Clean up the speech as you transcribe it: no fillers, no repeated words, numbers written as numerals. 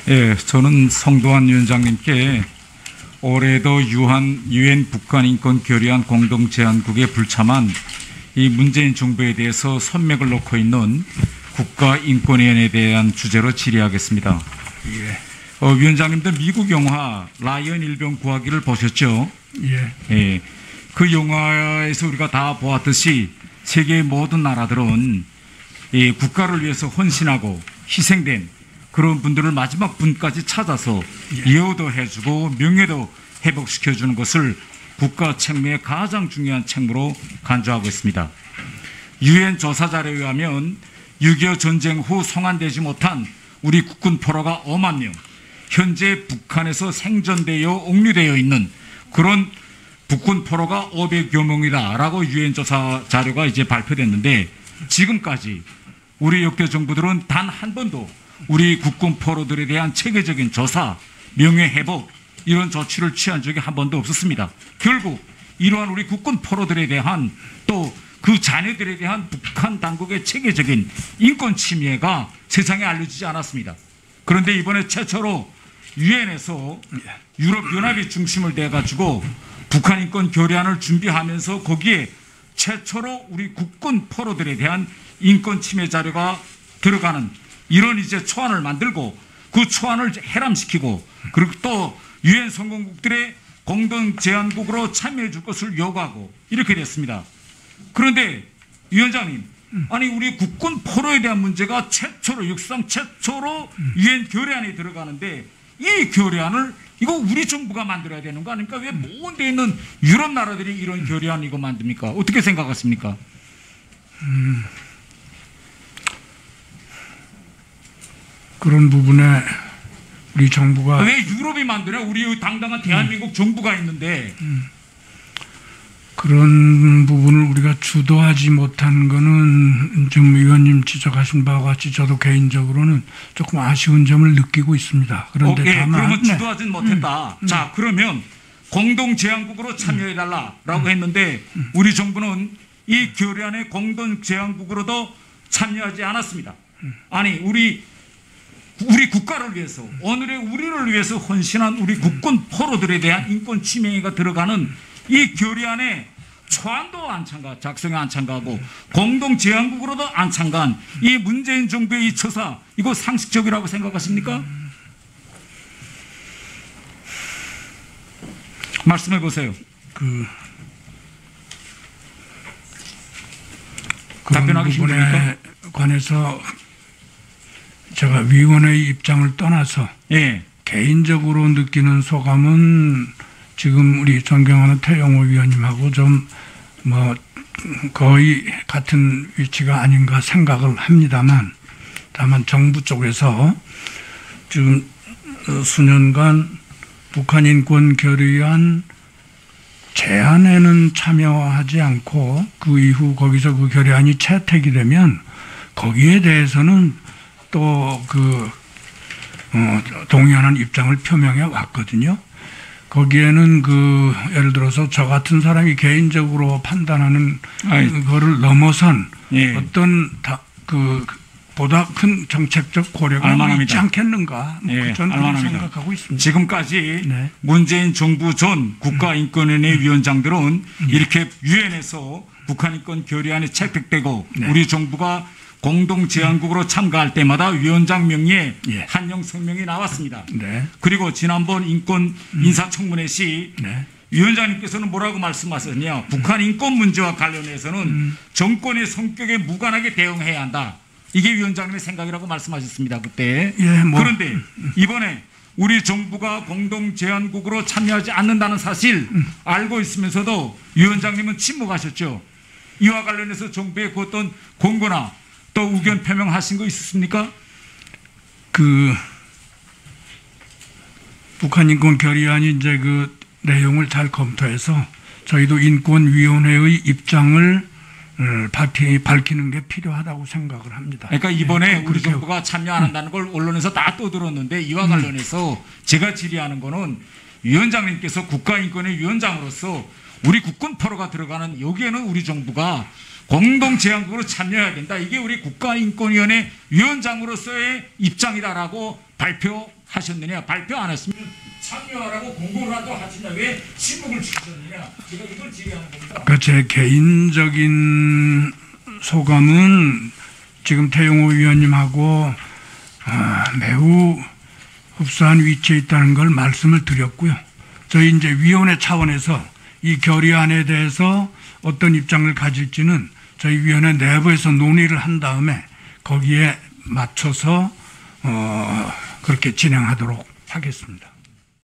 예, 저는 성도환 위원장님께 올해도 유엔 북한인권 결의안 공동제안국에 불참한 이 문재인 정부에 대해서 선맥을 놓고 있는 국가인권위원회에 대한 주제로 질의하겠습니다. 예. 위원장님도 미국 영화 라이언 일병 구하기를 보셨죠? 예. 예. 그 영화에서 우리가 다 보았듯이 세계의 모든 나라들은 이 국가를 위해서 헌신하고 희생된 그런 분들을 마지막 분까지 찾아서 예우도 해주고 명예도 회복시켜주는 것을 국가 책무의 가장 중요한 책무로 간주하고 있습니다. 유엔 조사 자료에 의하면 6.25 전쟁 후 송환되지 못한 우리 국군 포로가 5만 명, 현재 북한에서 생존되어 옥류되어 있는 그런 북군 포로가 500여 명이다라고 유엔 조사 자료가 이제 발표됐는데, 지금까지 우리 역대 정부들은 단 한 번도 우리 국군 포로들에 대한 체계적인 조사, 명예 회복 이런 조치를 취한 적이 한 번도 없었습니다. 결국 이러한 우리 국군 포로들에 대한 또 그 자녀들에 대한 북한 당국의 체계적인 인권 침해가 세상에 알려지지 않았습니다. 그런데 이번에 최초로 유엔에서 유럽연합이 중심을 대가지고 북한 인권 결의안을 준비하면서 거기에 최초로 우리 국군 포로들에 대한 인권 침해 자료가 들어가는 이런 이제 초안을 만들고 그 초안을 해람시키고 그리고 또 유엔 성공국들의 공동 제안국으로 참여해 줄 것을 요구하고 이렇게 됐습니다. 그런데 위원장님, 아니 우리 국군 포로에 대한 문제가 최초로 역사상 최초로 유엔 결의안에 들어가는데 이 결의안을 이거 우리 정부가 만들어야 되는 거 아닙니까? 왜 모든 데 있는 유럽 나라들이 이런 결의안 이거 만듭니까? 어떻게 생각하십니까? 그런 부분에 우리 정부가 왜 유럽이 만드냐? 우리 당당한 대한민국 정부가 있는데 그런 부분을 우리가 주도하지 못한 거는 지금 의원님 지적하신 바와 같이 저도 개인적으로는 조금 아쉬운 점을 느끼고 있습니다. 그런데 다만 그러면 주도하지는 못했다. 자, 그러면 공동 제안국으로 참여해달라라고 했는데 우리 정부는 이 결의안의 공동 제안국으로도 참여하지 않았습니다. 아니 우리 국가를 위해서 오늘의 우리를 위해서 헌신한 우리 국군 포로들에 대한 인권 침해가 들어가는 이 결의안에 초안도 안 참가, 작성에 안 참가하고 공동 제안국으로도 안 참가한 이 문재인 정부의 이 처사, 이거 상식적이라고 생각하십니까? 말씀해 보세요. 그런 부분에 관해서 제가 위원회의 입장을 떠나서 개인적으로 느끼는 소감은 지금 우리 존경하는 태영호 위원님하고 좀 거의 같은 위치가 아닌가 생각을 합니다만, 다만 정부 쪽에서 지금 수년간 북한 인권 결의안 제안에는 참여하지 않고 그 이후 거기서 그 결의안이 채택이 되면 거기에 대해서는 또 동의하는 입장을 표명해 왔거든요. 거기에는 예를 들어서 저 같은 사람이 개인적으로 판단하는 거를 넘어선 어떤 보다 큰 정책적 고려가 있지 않겠는가, 저는 생각하고 있습니다. 지금까지 문재인 정부 전 국가인권위원회 위원장들은 이렇게 유엔에서 북한 인권 결의안이 채택되고 우리 정부가 공동 제안국으로 참가할 때마다 위원장 명의의 한영 성명이 나왔습니다. 그리고 지난번 인권 인사청문회 시 위원장님께서는 뭐라고 말씀하셨냐? 북한 인권 문제와 관련해서는 정권의 성격에 무관하게 대응해야 한다. 이게 위원장님의 생각이라고 말씀하셨습니다. 그때. 그런데 이번에 우리 정부가 공동 제안국으로 참여하지 않는다는 사실 알고 있으면서도 위원장님은 침묵하셨죠. 이와 관련해서 정부의 그 어떤 권고나 또 의견 표명하신 거 있었습니까? 북한 인권 결의안이 이제 그 내용을 잘 검토해서 저희도 인권위원회의 입장을 밝히는 게 필요하다고 생각을 합니다. 그러니까 이번에 우리 정부가 참여 안 한다는 걸 언론에서 다 떠들었는데 이와 관련해서 제가 질의하는 거는 위원장님께서 국가인권위 위원장으로서 우리 국군 포로가 들어가는 여기에는 우리 정부가 공동 제안국으로 참여해야 된다. 이게 우리 국가인권위원회 위원장으로서의 입장이다라고 발표하셨느냐. 발표 안 했으면 참여하라고 공고라도 하시냐. 왜 침묵을 지키셨느냐. 제가 이걸 질의하는 겁니다. 제 개인적인 소감은 지금 태용호 위원님하고 매우 흡사한 위치에 있다는 걸 말씀을 드렸고요. 저희 이제 위원회 차원에서 이 결의안에 대해서 어떤 입장을 가질지는 저희 위원회 내부에서 논의를 한 다음에 거기에 맞춰서 그렇게 진행하도록 하겠습니다.